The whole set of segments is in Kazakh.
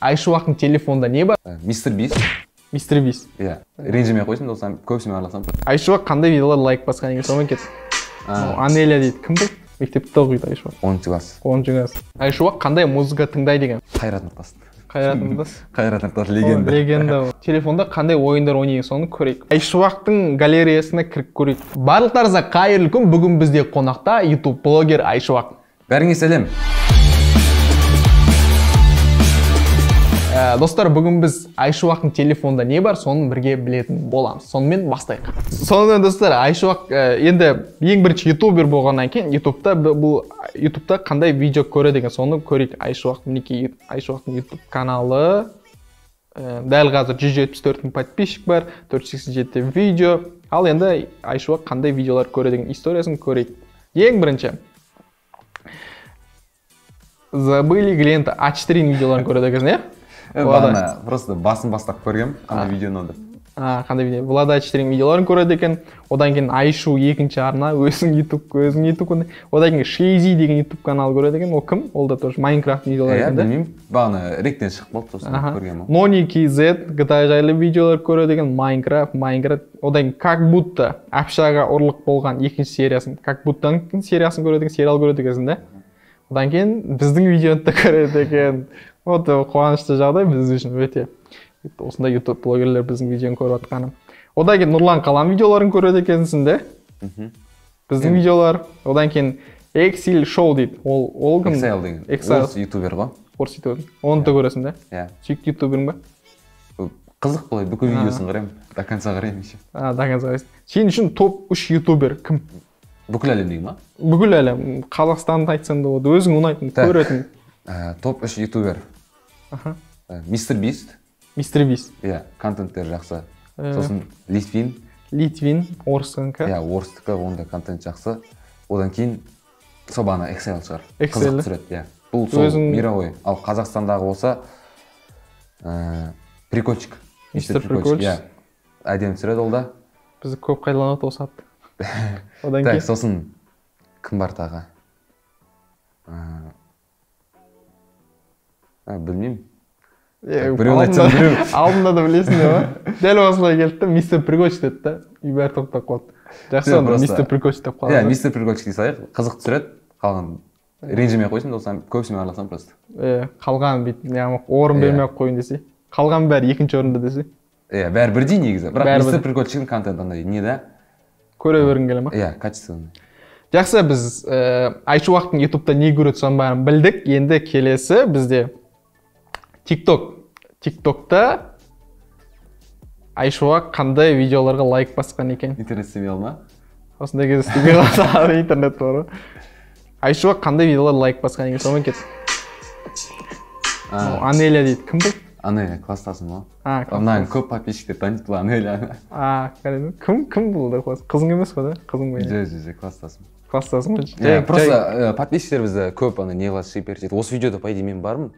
Айшуақтың телефонда не бар? Мистер Бист. Мистер Бист. Иә. Ренжімей қойсын, достарым, көбісімен араласам. Айшуақ қандай видеолар лайк басқан екен, сонымен кет. Анеля дейді. Кім бұл? Мектепте оқиды Айшуақ. 10-шы класс. 10-шы класс. Айшуақ қандай музыка тыңдайды екен? Қайрат Нұртас. Қайрат Нұртас. Қайрат Нұртас легенда. Легенда. Телефонда қандай ойындар ойнайды, соны көрейік. Айшуақтың галереясына кіріп көрейік. Барлықтарыңызға қайырлы күн. Бүгін бізде қонақта YouTube блогер Айшуақ. Бәріңе сәлем. Достар, бүгін біз Айшуақтың телефонда не бар, соны бірге білетін боламыз. Сонымен бастайық. Сонымен достар, Айшуақ енді ең бірінші ютубер болғаннан кейін ютубта қандай видео көреді деген соны көрейік. Айшуақ, мінекей Айшуақтың ютуб каналы. Дәл қазір 174 мың подписчик бар, 487 видео. Ал енді Айшуақ қандай видеолар көреді деген историясын көрейік. Ең бірінші. Забыли Глента А4 видеоларын көреді екен, Бағана просто басын бастап көргем, қандай видеоны деп. Қандай видео? Влада А4 видеоларын көреді екен. Одан кейін Айшу екінші арна, өзің YouTube каналы. Одан кейін Шейзи деген YouTube канал көреді екен. Ол кім? Ол да тоже Майнкрафт видеолар екен. Білмеймін. Бағана ректен шығып болды, сосын көргем. Нони KZ GTA жайлы видеолар көреді екен. Майнкрафт. Одан кейін как будто Апшаға ұрлық болған екінші сериясын, как будто сериясын көреді екен, сериал көреді екенсің. Одан кейін біздің видеоны да көреді екен. Вот қуанышты жағдай біз үшін өте. Осындай YouTube блогерлер біздің видеоны көріп жатқаны. Одан кейін Нұрлан Қалам видеоларын көреді екенсің де. Біздің видеолар. Одан кейін Exile Show дейді. Ол кім? Exile деген. Орыс ютубер ғой. Орыс ютубер. Оны да көресің де. Иә. Сүйікті ютуберің ба? Қызық болады, бүкіл видеосын қараймын. До конца қараймын еще. До конца қарайсың. Сен үшін топ 3 ютубер кім? Бүкіл әлем дейін ма? Бүкіл әлем. Қазақстанды айтсаң да болады. Өзің ұнайтын, көретін. Топ 3 ютубер. Мистер Бист. Мистер Бист. Иә, контенттер жақсы. Сосын Литвин. Литвин, орыстікі. Иә, орыстікі, онда контент жақсы. Одан кейін собаны Excel шығар. Excel. Қызық түсіреді, иә. Бұл сол мировой. Ал Қазақстандағы болса Прикольчик. Мистер Прикольчик. Иә, әдемі түсіреді ол да. Бізді көп қайланады осы атты. Одан кейін. Сосын кім бар тағы? Білмеймін. Біреуін айтсам біреу. Алдында да білесің де ма? Дәл осылай келді, мистер Прикольчик деді да. Үй бәрі тоқтап қалды. Жақсы онда мистер Прикольчик деп қалады. Иә, мистер Прикольчик дей салайық. Қызық түсіреді. Қалған ренжімей қойсын, достарым, көбісімен араласам просто. Қалған бүйтіп, орын бермей қойын десе. Қалған бәрі екінші орында десе. Иә, бәрі бірдей негізі. Бірақ мистер Прикольчиктің контенті андай не да? Көре бергің келе ма? Иә, качественный. Жақсы, біз Айшуақтың ютубта не көреді соның бәрін білдік. Енді келесі бізде TikTokта Айшуақ қандай видеоларға лайк басқан екен? Интернет істемей алма? Осындай кезде істемей қалса интернет бар. Айшуақ қандай видеолар лайк басқан екен? Сонымен кет. Анеля дейді. Кім бұл? Анеля, класстасың ба? Мынаған көп подписчиктер таниды бұл Анеля. Кім бұл да класс? Қызың емес қой да? Қызың ба? Жоқ, класстасың. Класстасың ба? Просто подписчиктер бізді көп не қылады, шипер жетеді. Осы видеода по идее мен бармын.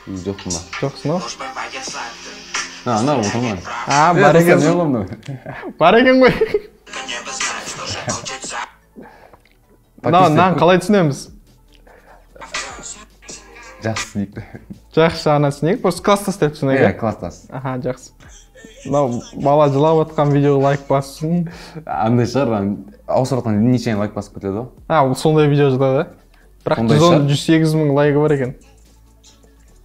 Жоқпын ба? Жоқсың ау? Ана отыр ма? Бар екен. Бар екен ғой. Нан қалай түсінеміз? Жақсы түсінейік. Жақсы ана түсінейік, просто класстас деп түсінейік. Иә, класстас. Жақсы. Бала жылап отқан видеоға лайк бассын. Андай шығар, ауысырақтан нешейін лайк басып кетеді ғой? Сондай видео жатады. Бірақ 108 мың лайығы бар екен.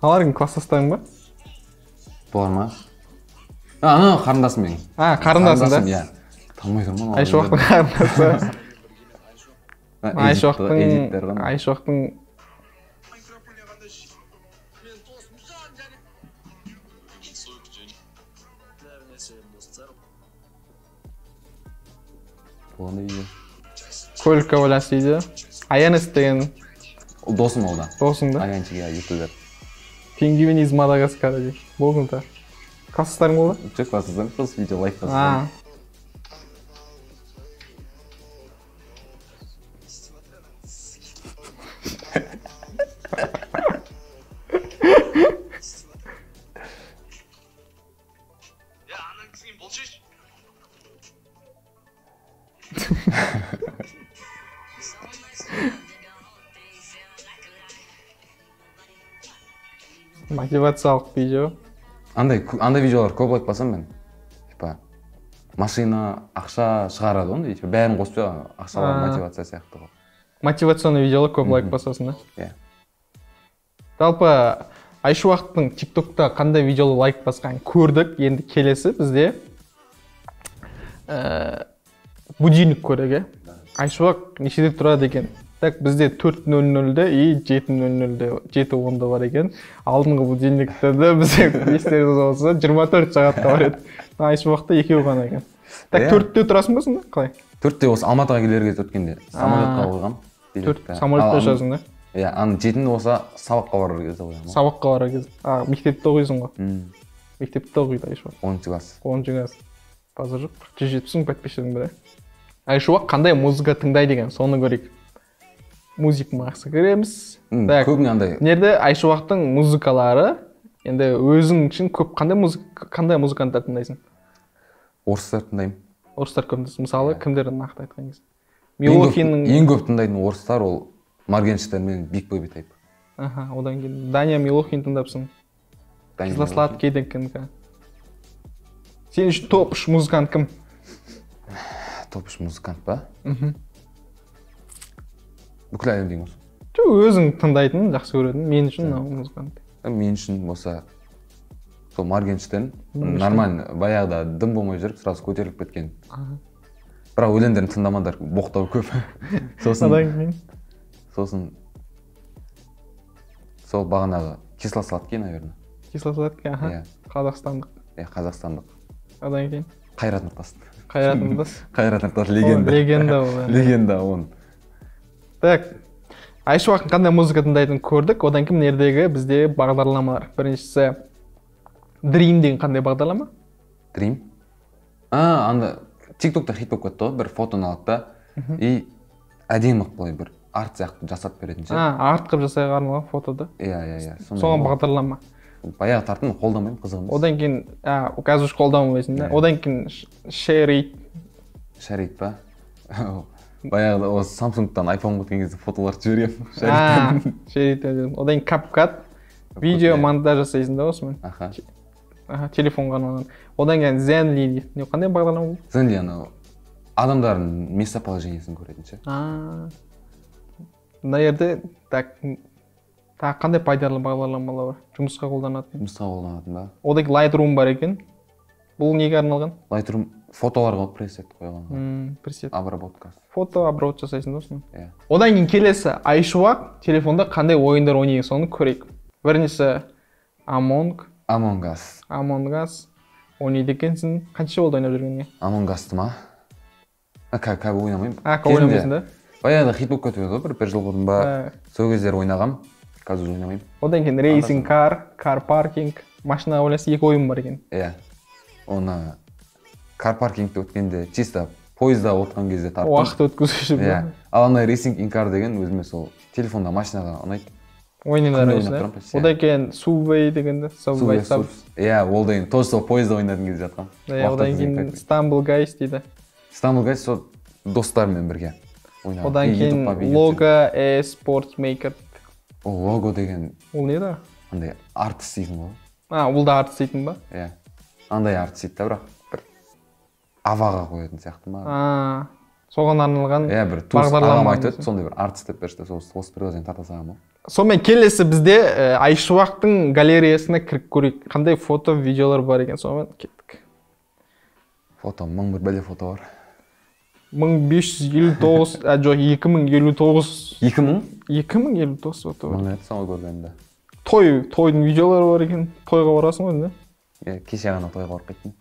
Аларың класстастарың ба? Болар ма? Қарындасым мен. Қарындасың да? Иә. Танымай тұрмын. Айшуақтың қарындасы. Айшуақтың көлікке байланысты дейді. Аянес деген досым ол да. Досың да? Аянчик, иә, ютубер. Пингвин из Мадагаскара дейді. Болдың да. Класстастарың болды? Жоқ, класстастарым, просто видео лайк басып. Мотивациялық видео. Андай видеолар көп лайк басам мен. Типа машина, ақша шығарады ондай, типа бәрін қосып қойған, ақшалар мотивация сияқты ғой. Мотивационный видеолар көп лайк басасың да? Иә. Жалпы Айшуақтың TikTok'та қандай видеолы лайк басқанын көрдік. Енді келесі бізде будильник көрдік. Айшуақ нешеде тұрады екен? Так, бізде 4:00-де и 7:00-де, 7:10-да бар екен. Алдыңғы будильниктерде бізде естеріңізде болса 24 сағатта бар еді. Айшуақта екеу ғана екен. Так, 4-те тұрасың ба сонда? Қалай? 4-те осы Алматыға келер кезде өткенде самолетқа қойғам. 4 самолетта ұшасың да? Иә, аны 7-де болса сабаққа барар кезде қоямын. Сабаққа барар кезде. Мектепте оқисың ғой. Мектепте оқиды Айшуақ. 10 класс. 10 класс. Базар жоқ. 170 мың подписчигің бар. Айшуақ қандай музыка тыңдайды деген, соны көрейік. Музыка мақсы көреміз. Көбіне андай. Нерде Айшуақтың музыкалары, енді өзің үшін көп қандай музыканттар тыңдайсың? Орыстар тыңдаймын. Орыстар көп тыңдайсың. Мысалы, кімдерді нақты айтқан кезде? Ең көп тыңдайтын орыстар ол Моргенштерн мен Big Baby Tape. Одан кейін Даня Милохин тыңдапсың. Кисло-сладкий деген кім? Сен үшін топ 3 музыкант кім? Топ 3 музыкант ба? Бүкіл әлем деймін осы. Өзің тыңдайтын, жақсы көретін. Мен үшін музыкант. Мен үшін болса сол Моргенштерн нормально, баяғыда дым болмай жүріп, сразу көтеріліп кеткен. Бірақ өлеңдерін тыңдамадар, боқтау көп. Сосын сол бағанағы Кисло-сладкий, наверное. Кисло-сладкий, қазақстандық. Қазақстандық. Одан кейін? Қайрат Нұртас. Қайрат Нұртас. Қайрат Нұртас легенда. Легенда ол. Легенда он. Так, Айшуақтың қандай музыка тыңдайтынын көрдік. Одан кейін нердегі бізде бағдарламалар. Біріншісі Dream деген қандай бағдарлама? Dream? Анда TikTok'та хит болып кетті ғой, бір фотоны алады да и әдемі былай бір арт сияқты жасап беретін ше. Арт қылып жасай арналған фотода. Иә. Соған бағдарлама. Баяғы тарттым, қолдамаймын, қызығым. Одан кейін, қазір қолдамайсың да. Одан кейін Share It па? Баяғыда осы Samsung'тан iPhone өткен кезде фотолар жіберемін. Share It. Одан кейін CapCut, видео монтаж жасайсың да осымен. Телефонға арналған. Одан кейін Zenly дейді. Қандай бағдарлама бұл? Zenly анау адамдардың местоположениесін көретін ше. Мына жерде қандай пайдалы бағдарламалар бар? Жұмысқа қолданатын. Жұмысқа қолданатын ба? Одан кейін Lightroom бар екен. Бұл неге арналған? Lightroom фотоларға пресет қойған. Пресет. Обработка. Фото обработ жасайсың да осыны. Иә. Одан кейін келесі Айшуақ телефонда қандай ойындар ойнайды, соны көрейік. Біріншісі Among Us ойнайды екенсің. Қанша болды ойнап жүргеніңе? Among Us'ты ма? Кәбі ойнамаймын. Ойнамайсың да? Баяғыда хит болып кетіп еді ғой, бір жыл бұрын ба. Сол кездері ойнағам, қазір ойнамаймын. Одан кейін Racing Car Parking, машина ойласа 2 ойын бар екен. Иә. Оны Car Parking'де өткенде чисто пойызда отырған кезде тарттым. Уақыт өткізуші. Иә. Ал ана Racing Car деген өзіме сол телефонда машинаға ұнайды. Ойнайлар ойнап. Одан кейін Subway дегенде, Subway. Иә, ол деген тоже сол пойызда ойнадым кезде жатқам. Одан кейін Stumble Guys дейді. Stumble Guys сол достармен бірге ойнадым. Одан кейін Logo Sports Maker. Ол лого деген. Ол не да? Андай артист дейтін ғой. Ол да артист дейтін ба? Иә. Андай артист дейді да, бірақ бір аваға қоятын сияқты ма? Соған арналған бір туыс ағам айтады, сондай бір артист деп берші, осы приложение тарта салған ғой. Сонымен келесі бізде Айшуақтың галереясына кіріп көрейік. Қандай фото, видеолар бар екен, сонымен кеттік. Фото, 1001 бәле фото бар. 1559, жоқ 2059. 2059 фото бар. Мың еді соңғы көргенде. Тойдың видеолары бар екен, тойға барасың ғой, не? Кеше ғана тойға барып кеттім.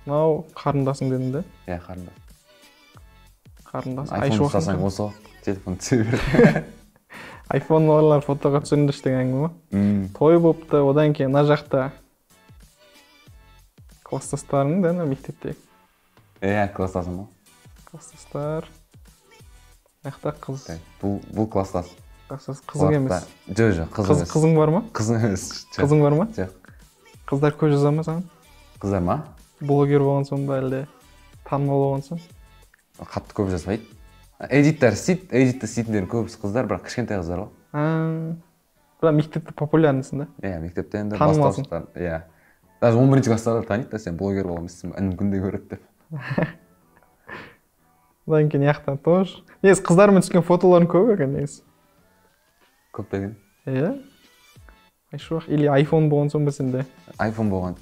Мынау қарындасың дедің де? Иә, қарындас. Қарындас. Айфон ұстасаң осы телефон түсе бер. Айфон олар фотоға түсіріңдіш деген әңгіме ма? Той болыпты, одан кейін мына жақта класстастарың да мектепте? Иә, класстасым ба? Класстастар. Мақта қыз. Бұл класстас. Класстас қызың емес. Жоқ, қыз емес. Қызың бар ма? Қызың емес. Қызың бар ма? Жоқ. Қыздар көп жаза ма саған? Қыздар ма? Блогер болған соң ба әлде танымал болған соң? Қатты көп жазбайды. Эдиттер істейді, эдитті істейтіндердің көбісі қыздар, бірақ кішкентай қыздар ғой. Бірақ мектепте популярныйсың да. Иә, мектепте енді Танымалсың. бастауыштар, иә. Даже 11-ші класстағылар таниды да, сен блогер бола емессің, інім күнде көреді деп. Одан кейін яқтан тоже. Негізі қыздармен түскен фотоларың көп екен негізі. Көптеген. Иә. Айшуақ, или айфон болған соң ба сенде? Айфон болған.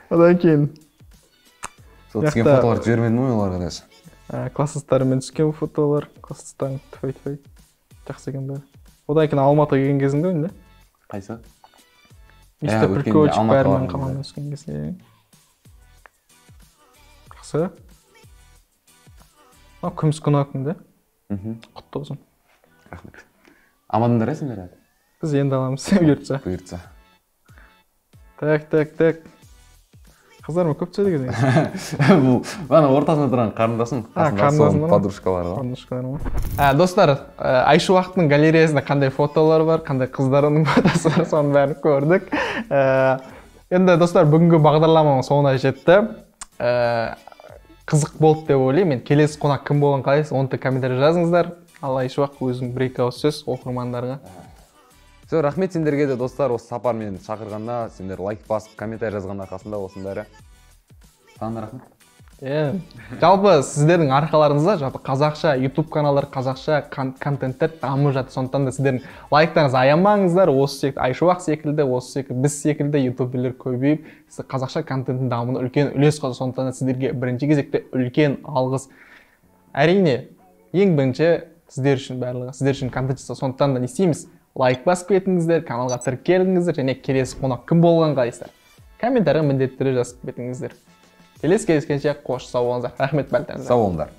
Одан кейін Сол түскен фотоларды жібермедім ғой оларға даже. класстастарымен түскен фотолар, класстастарың тфай-тфай. Жақсы екен бәрі. Одан кейін Алматыға келген кезіңде енді? Қайсы? Мистер Прикович бәрімен қалғанда түскен кезде. Жақсы. Күміс күнақың да? Құтты болсын. Рахмет. Амандыңдар ә сендер? Біз енді аламыз, бұйыртса. Бұйыртса. Так. Қыздармен көп түседі кезеңіз. Бұл, бана ортасында тұрған қарындасым. Қарындасым подружкалары бар. Достар, Айшуақтың галереясында қандай фотолар бар, қандай қыздарының фотосы бар, соның бәрін көрдік. Енді достар, бүгінгі бағдарламаның соңына жетті. Қызық болды деп ойлаймын. Мен келесі қонақ кім болғанын қалайсыз, оны да комментарий жазыңыздар. Ал Айшуақ өзің бір-екі ауыз сөз оқырмандарға. Рахмет сендерге де достар, осы сапармен шақырғанда, сендер лайк басып, комментарий жазғанда арқасында осының бәрі. Саған да рахмет. Жалпы сіздердің арқаларыңызда жалпы қазақша YouTube каналдар, қазақша контенттер дамып жатыр. Сондықтан да сіздердің лайктарыңызды аямаңыздар. Осы секілді Айшуақ секілді, осы секілді біз секілді ютуберлер көбейіп, қазақша контенттің дамуына үлкен үлес қосады. Сондықтан да сіздерге бірінші кезекте үлкен алғыс. Әрине, ең бірінші сіздер үшін барлығы, сіздер үшін контент жасау. Сондықтан да не істейміз? Лайк басып кетіңіздер, каналға тіркеліңіздер және келесі қонақ кім болғанын қалайсыздар. Комментарийға міндетті түрде жазып кетіңіздер. Келесі кездескенше қош сау болыңыздар. Рахмет бәріңізге. Сау болыңдар.